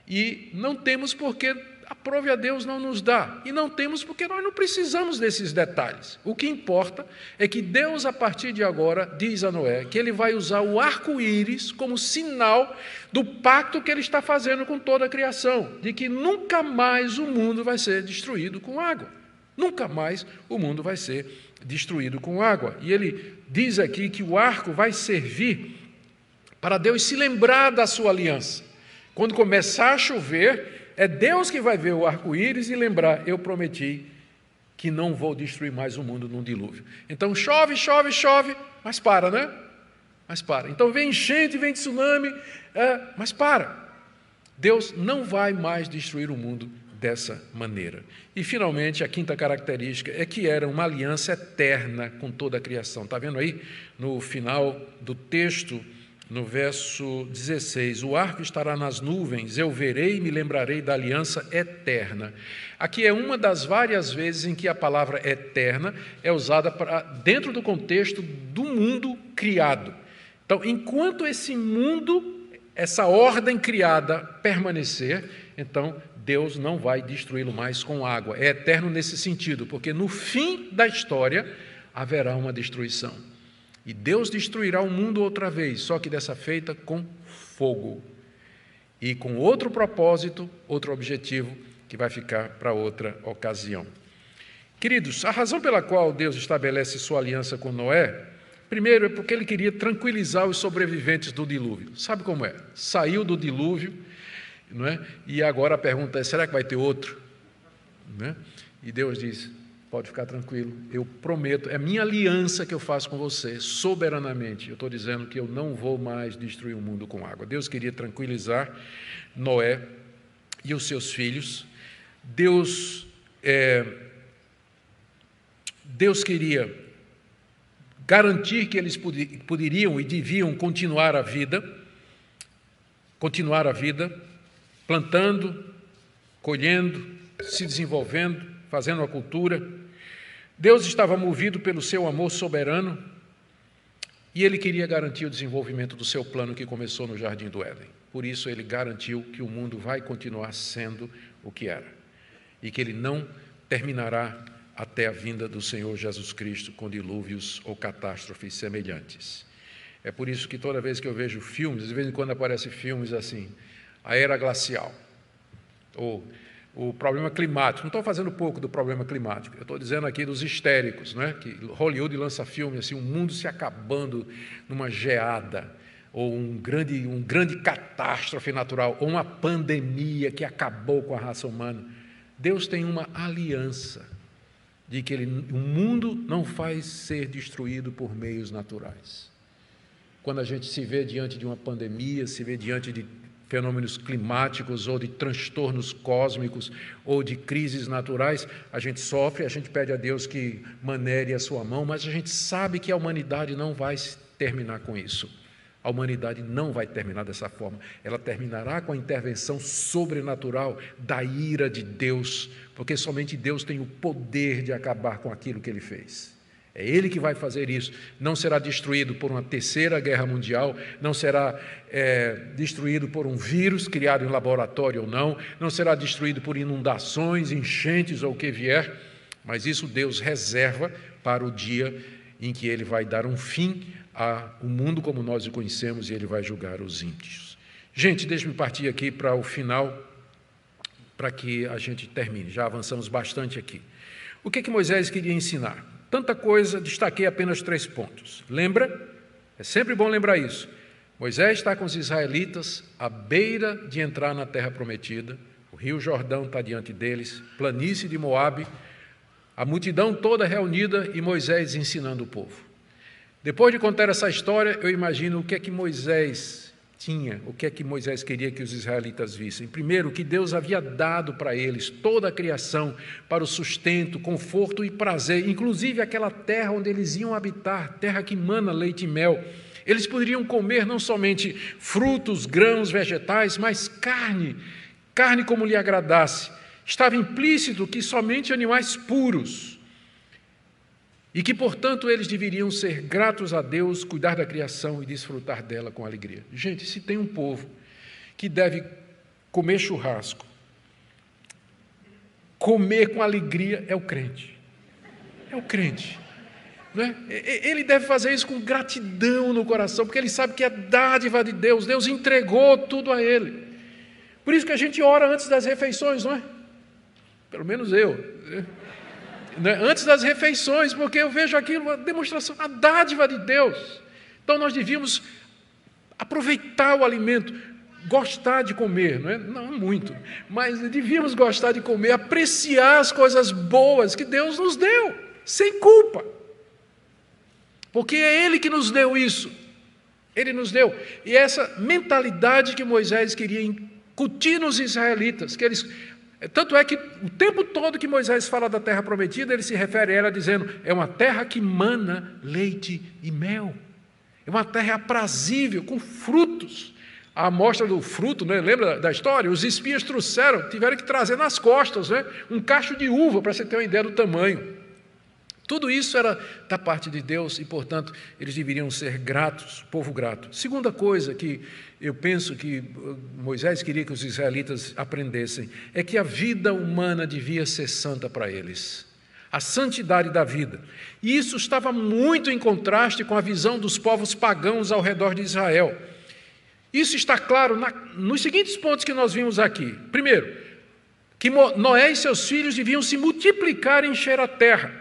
E não temos porque aprove a Deus não nos dá, e não temos porque nós não precisamos desses detalhes. O que importa é que Deus, a partir de agora, diz a Noé que ele vai usar o arco-íris como sinal do pacto que ele está fazendo com toda a criação, de que nunca mais o mundo vai ser destruído com água. Nunca mais o mundo vai ser destruído com água. E ele diz aqui que o arco vai servir para Deus se lembrar da sua aliança. Quando começar a chover, é Deus que vai ver o arco-íris e lembrar, eu prometi que não vou destruir mais o mundo num dilúvio. Então chove, chove, chove, mas para, né? Mas para. Então vem enchente, vem tsunami, mas para. Deus não vai mais destruir o mundo dessa maneira. E, finalmente, a quinta característica é que era uma aliança eterna com toda a criação. Está vendo aí? No final do texto, no verso 16, o arco estará nas nuvens, eu verei e me lembrarei da aliança eterna. Aqui é uma das várias vezes em que a palavra eterna é usada dentro do contexto do mundo criado. Então, enquanto esse mundo, essa ordem criada permanecer, então Deus não vai destruí-lo mais com água. É eterno nesse sentido, porque no fim da história haverá uma destruição. E Deus destruirá o mundo outra vez, só que dessa feita com fogo. E com outro propósito, outro objetivo, que vai ficar para outra ocasião. Queridos, a razão pela qual Deus estabelece sua aliança com Noé, primeiro é porque ele queria tranquilizar os sobreviventes do dilúvio. Sabe como é? Saiu do dilúvio, não é? E agora a pergunta é, será que vai ter outro? Não é? E Deus diz, pode ficar tranquilo, eu prometo, é minha aliança que eu faço com você, soberanamente. Eu estou dizendo que eu não vou mais destruir o mundo com água. Deus queria tranquilizar Noé e os seus filhos. Deus queria garantir que eles poderiam e deviam continuar a vida, plantando, colhendo, se desenvolvendo, fazendo a cultura. Deus estava movido pelo seu amor soberano e Ele queria garantir o desenvolvimento do seu plano que começou no Jardim do Éden. Por isso, Ele garantiu que o mundo vai continuar sendo o que era e que Ele não terminará até a vinda do Senhor Jesus Cristo com dilúvios ou catástrofes semelhantes. É por isso que toda vez que eu vejo filmes, de vez em quando aparecem filmes assim, a era glacial, ou o problema climático. Não estou fazendo pouco do problema climático, eu estou dizendo aqui dos histéricos, não é? Que Hollywood lança filme assim, o mundo se acabando numa geada, ou um grande catástrofe natural, ou uma pandemia que acabou com a raça humana. Deus tem uma aliança de que o mundo não vai ser destruído por meios naturais. Quando a gente se vê diante de uma pandemia, se vê diante de fenômenos climáticos ou de transtornos cósmicos ou de crises naturais, a gente sofre, a gente pede a Deus que manere a sua mão, mas a gente sabe que a humanidade não vai terminar com isso. A humanidade não vai terminar dessa forma. Ela terminará com a intervenção sobrenatural da ira de Deus, porque somente Deus tem o poder de acabar com aquilo que Ele fez. É Ele que vai fazer isso. Não será destruído por uma terceira guerra mundial, não será destruído por um vírus criado em laboratório ou não, não será destruído por inundações, enchentes ou o que vier, mas isso Deus reserva para o dia em que Ele vai dar um fim ao mundo como nós o conhecemos e Ele vai julgar os ímpios. Gente, deixe-me partir aqui para o final, para que a gente termine. Já avançamos bastante aqui. O que Moisés queria ensinar? Tanta coisa, destaquei apenas 3 pontos. Lembra? É sempre bom lembrar isso. Moisés está com os israelitas à beira de entrar na terra prometida, o rio Jordão está diante deles, planície de Moabe, a multidão toda reunida e Moisés ensinando o povo. Depois de contar essa história, eu imagino o que é que Moisés tinha, o que é que Moisés queria que os israelitas vissem. Primeiro, que Deus havia dado para eles toda a criação para o sustento, conforto e prazer, inclusive aquela terra onde eles iam habitar, terra que mana leite e mel. Eles poderiam comer não somente frutos, grãos, vegetais, mas carne como lhe agradasse. Estava implícito que somente animais puros, e que, portanto, eles deveriam ser gratos a Deus, cuidar da criação e desfrutar dela com alegria. Gente, se tem um povo que deve comer churrasco, comer com alegria, é o crente. É o crente. Não é? Ele deve fazer isso com gratidão no coração, porque ele sabe que é dádiva de Deus, Deus entregou tudo a ele. Por isso que a gente ora antes das refeições, não é? Pelo menos eu. Antes das refeições, porque eu vejo aquilo, uma demonstração, a dádiva de Deus. Então nós devíamos aproveitar o alimento, gostar de comer, não muito, mas devíamos gostar de comer, apreciar as coisas boas que Deus nos deu, sem culpa. Porque é Ele que nos deu isso, Ele nos deu. E essa mentalidade que Moisés queria incutir nos israelitas, que eles... Tanto é que o tempo todo que Moisés fala da terra prometida, ele se refere a ela dizendo, é uma terra que mana leite e mel. É uma terra aprazível, com frutos. A amostra do fruto, lembra da história? Os espias tiveram que trazer nas costas, um cacho de uva, para você ter uma ideia do tamanho. Tudo isso era da parte de Deus e, portanto, eles deveriam ser gratos, povo grato. Segunda coisa que eu penso que Moisés queria que os israelitas aprendessem é que a vida humana devia ser santa para eles. A santidade da vida. E isso estava muito em contraste com a visão dos povos pagãos ao redor de Israel. Isso está claro nos seguintes pontos que nós vimos aqui. Primeiro, que Noé e seus filhos deviam se multiplicar e encher a terra.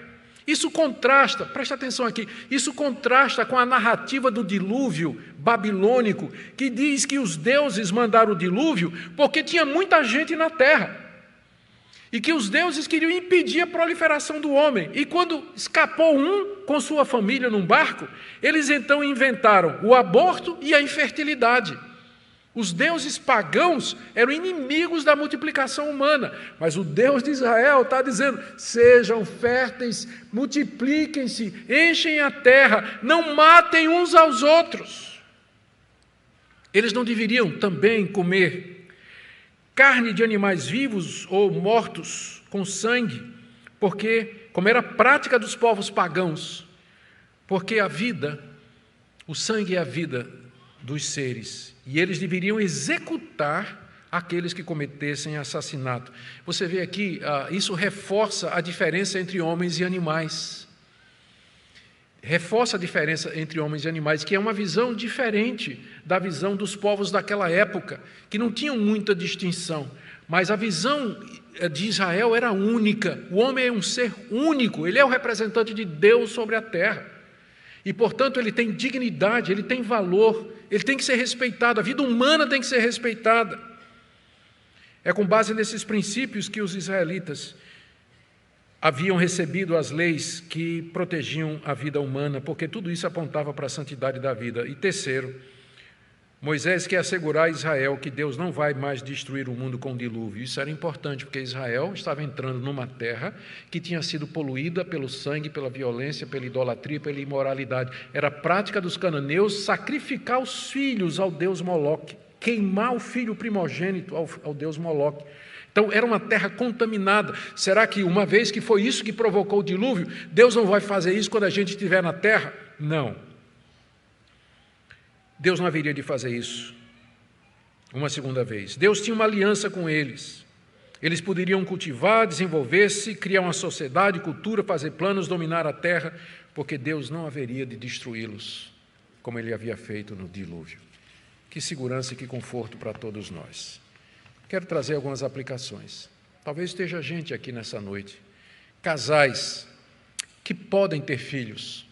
Isso contrasta, presta atenção aqui, isso contrasta com a narrativa do dilúvio babilônico, que diz que os deuses mandaram o dilúvio porque tinha muita gente na terra. E que os deuses queriam impedir a proliferação do homem. E quando escapou um com sua família num barco, eles então inventaram o aborto e a infertilidade. Os deuses pagãos eram inimigos da multiplicação humana, mas o Deus de Israel está dizendo: sejam férteis, multipliquem-se, enchem a terra, não matem uns aos outros. Eles não deveriam também comer carne de animais vivos ou mortos com sangue, porque, como era prática dos povos pagãos, porque a vida, o sangue é a vida dos seres, e eles deveriam executar aqueles que cometessem assassinato. Você vê aqui, isso reforça a diferença entre homens e animais. Reforça a diferença entre homens e animais, que é uma visão diferente da visão dos povos daquela época, que não tinham muita distinção, mas a visão de Israel era única. O homem é um ser único, ele é o representante de Deus sobre a terra, e portanto ele tem dignidade, ele tem valor, ele tem que ser respeitado, a vida humana tem que ser respeitada. É com base nesses princípios que os israelitas haviam recebido as leis que protegiam a vida humana, porque tudo isso apontava para a santidade da vida. E terceiro, Moisés quer assegurar a Israel que Deus não vai mais destruir o mundo com o dilúvio. Isso era importante, porque Israel estava entrando numa terra que tinha sido poluída pelo sangue, pela violência, pela idolatria, pela imoralidade. Era prática dos cananeus sacrificar os filhos ao deus Moloque, queimar o filho primogênito ao deus Moloque. Então, era uma terra contaminada. Será que, uma vez que foi isso que provocou o dilúvio, Deus não vai fazer isso quando a gente estiver na terra? Não. Deus não haveria de fazer isso uma segunda vez. Deus tinha uma aliança com eles. Eles poderiam cultivar, desenvolver-se, criar uma sociedade, cultura, fazer planos, dominar a terra, porque Deus não haveria de destruí-los, como Ele havia feito no dilúvio. Que segurança e que conforto para todos nós. Quero trazer algumas aplicações. Talvez esteja gente aqui nessa noite, casais que podem ter filhos,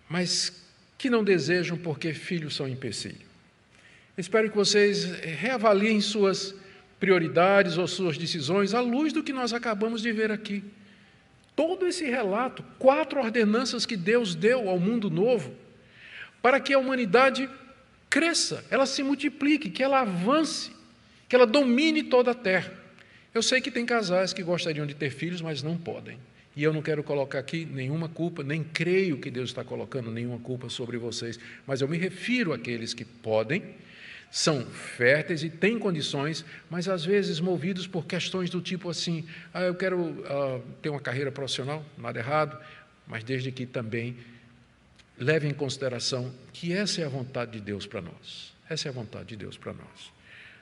mas que não desejam porque filhos são empecilho. Espero que vocês reavaliem suas prioridades ou suas decisões à luz do que nós acabamos de ver aqui. Todo esse relato, 4 ordenanças que Deus deu ao mundo novo, para que a humanidade cresça, ela se multiplique, que ela avance, que ela domine toda a terra. Eu sei que tem casais que gostariam de ter filhos, mas não podem. E eu não quero colocar aqui nenhuma culpa, nem creio que Deus está colocando nenhuma culpa sobre vocês, mas eu me refiro àqueles que podem, são férteis e têm condições, mas às vezes movidos por questões do tipo assim: eu quero ter uma carreira profissional, nada errado, mas desde que também leve em consideração que essa é a vontade de Deus para nós. Essa é a vontade de Deus para nós.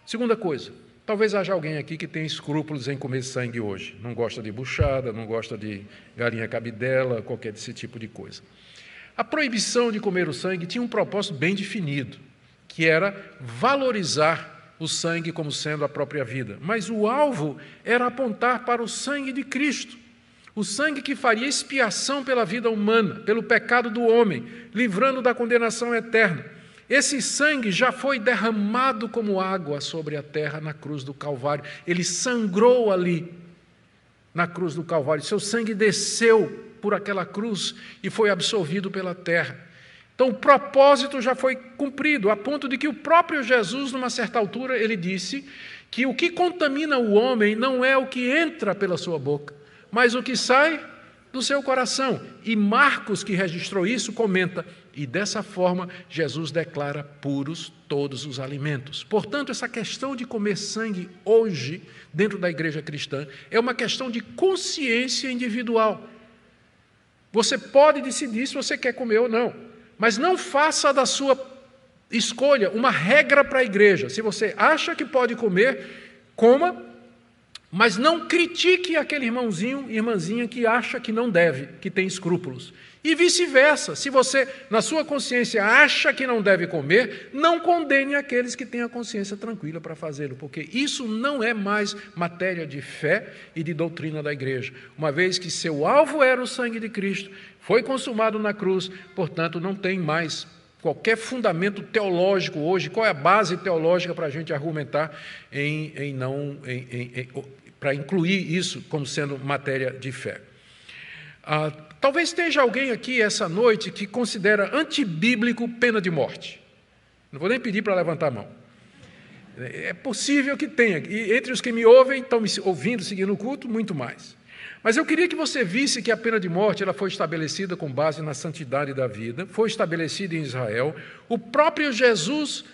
Segunda coisa, talvez haja alguém aqui que tenha escrúpulos em comer sangue hoje. Não gosta de buchada, não gosta de galinha cabidela, qualquer desse tipo de coisa. A proibição de comer o sangue tinha um propósito bem definido, que era valorizar o sangue como sendo a própria vida. Mas o alvo era apontar para o sangue de Cristo, o sangue que faria expiação pela vida humana, pelo pecado do homem, livrando da condenação eterna. Esse sangue já foi derramado como água sobre a terra na cruz do Calvário. Ele sangrou ali na cruz do Calvário. Seu sangue desceu por aquela cruz e foi absorvido pela terra. Então o propósito já foi cumprido, a ponto de que o próprio Jesus, numa certa altura, ele disse que o que contamina o homem não é o que entra pela sua boca, mas o que sai do seu coração. E Marcos, que registrou isso, comenta: e dessa forma Jesus declara puros todos os alimentos. Portanto, essa questão de comer sangue hoje, dentro da igreja cristã, é uma questão de consciência individual. Você pode decidir se você quer comer ou não, mas não faça da sua escolha uma regra para a igreja. Se você acha que pode comer, coma, mas não critique aquele irmãozinho, irmãzinha que acha que não deve, que tem escrúpulos. E vice-versa, se você, na sua consciência, acha que não deve comer, não condene aqueles que têm a consciência tranquila para fazê-lo, porque isso não é mais matéria de fé e de doutrina da igreja. Uma vez que seu alvo era o sangue de Cristo, foi consumado na cruz, portanto, não tem mais qualquer fundamento teológico hoje. Qual é a base teológica para a gente argumentar para incluir isso como sendo matéria de fé? Talvez esteja alguém aqui essa noite que considera antibíblico pena de morte. Não vou nem pedir para levantar a mão. É possível que tenha. E entre os que me ouvem, estão me ouvindo, seguindo o culto, muito mais. Mas eu queria que você visse que a pena de morte ela foi estabelecida com base na santidade da vida, foi estabelecida em Israel. O próprio Jesus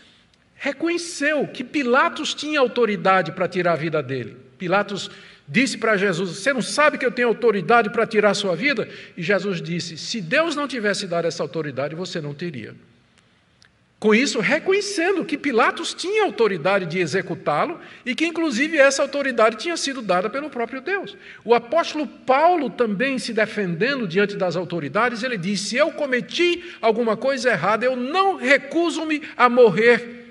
reconheceu que Pilatos tinha autoridade para tirar a vida dele. Pilatos disse para Jesus: você não sabe que eu tenho autoridade para tirar a sua vida? E Jesus disse: se Deus não tivesse dado essa autoridade, você não teria. Com isso, reconhecendo que Pilatos tinha autoridade de executá-lo e que, inclusive, essa autoridade tinha sido dada pelo próprio Deus. O apóstolo Paulo, também se defendendo diante das autoridades, ele disse: se eu cometi alguma coisa errada, eu não recuso-me a morrer,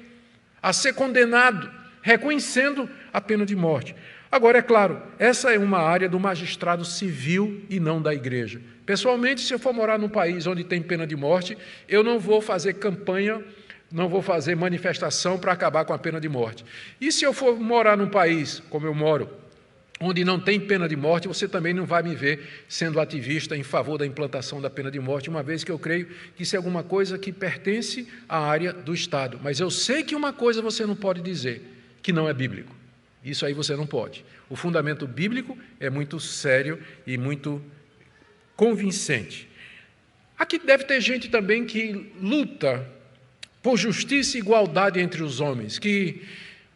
a ser condenado, reconhecendo a pena de morte. Agora, é claro, essa é uma área do magistrado civil e não da igreja. Pessoalmente, se eu for morar num país onde tem pena de morte, eu não vou fazer campanha, não vou fazer manifestação para acabar com a pena de morte. E se eu for morar num país, como eu moro, onde não tem pena de morte, você também não vai me ver sendo ativista em favor da implantação da pena de morte, uma vez que eu creio que isso é alguma coisa que pertence à área do Estado. Mas eu sei que uma coisa você não pode dizer, que não é bíblico. Isso aí você não pode. O fundamento bíblico é muito sério e muito convincente. Aqui deve ter gente também que luta por justiça e igualdade entre os homens, que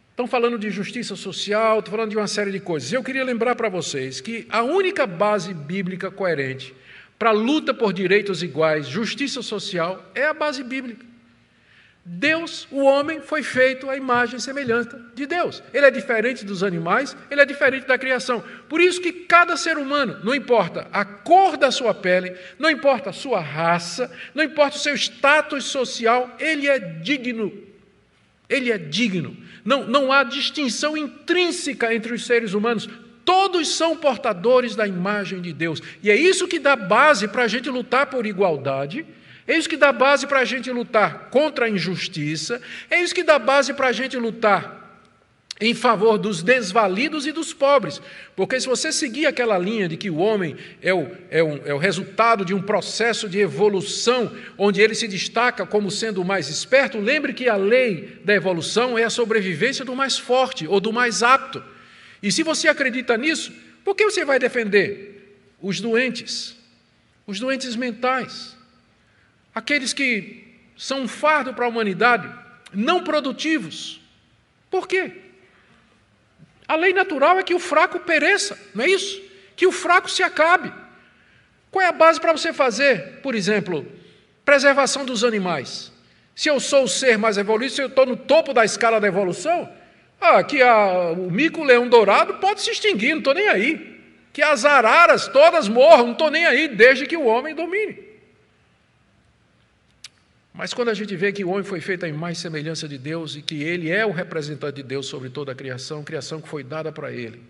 estão falando de justiça social, estão falando de uma série de coisas. Eu queria lembrar para vocês que a única base bíblica coerente para a luta por direitos iguais, justiça social, é a base bíblica. Deus, o homem, foi feito à imagem e semelhança de Deus. Ele é diferente dos animais, ele é diferente da criação. Por isso que cada ser humano, não importa a cor da sua pele, não importa a sua raça, não importa o seu status social, ele é digno. Ele é digno. Não há distinção intrínseca entre os seres humanos. Todos são portadores da imagem de Deus. E é isso que dá base para a gente lutar por igualdade. É isso que dá base para a gente lutar contra a injustiça, é isso que dá base para a gente lutar em favor dos desvalidos e dos pobres. Porque se você seguir aquela linha de que o homem é o resultado de um processo de evolução, onde ele se destaca como sendo o mais esperto, lembre que a lei da evolução é a sobrevivência do mais forte ou do mais apto. E se você acredita nisso, por que você vai defender os doentes mentais? Aqueles que são um fardo para a humanidade, não produtivos. Por quê? A lei natural é que o fraco pereça, não é isso? Que o fraco se acabe. Qual é a base para você fazer, por exemplo, preservação dos animais? Se eu sou o ser mais evoluído, se eu estou no topo da escala da evolução, que o mico-leão dourado pode se extinguir, não estou nem aí. Que as araras todas morram, não estou nem aí, desde que o homem domine. Mas quando a gente vê que o homem foi feito à imagem e semelhança de Deus e que ele é o representante de Deus sobre toda a criação que foi dada para ele,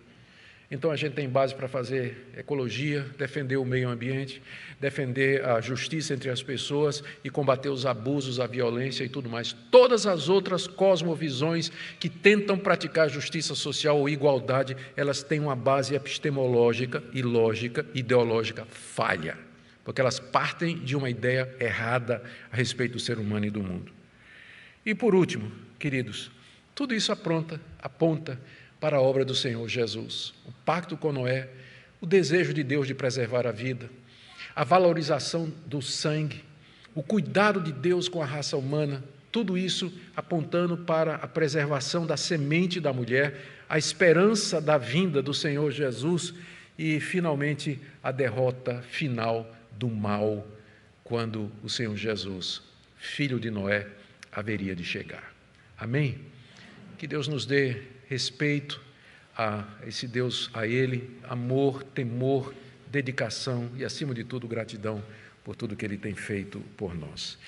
então a gente tem base para fazer ecologia, defender o meio ambiente, defender a justiça entre as pessoas e combater os abusos, a violência e tudo mais. Todas as outras cosmovisões que tentam praticar justiça social ou igualdade, elas têm uma base epistemológica e lógica, ideológica falha. Porque elas partem de uma ideia errada a respeito do ser humano e do mundo. E por último, queridos, tudo isso aponta para a obra do Senhor Jesus. O pacto com Noé, o desejo de Deus de preservar a vida, a valorização do sangue, o cuidado de Deus com a raça humana, tudo isso apontando para a preservação da semente da mulher, a esperança da vinda do Senhor Jesus e, finalmente, a derrota final do mal, quando o Senhor Jesus, filho de Noé, haveria de chegar. Amém? Que Deus nos dê respeito a esse Deus, a Ele, amor, temor, dedicação e, acima de tudo, gratidão por tudo que Ele tem feito por nós.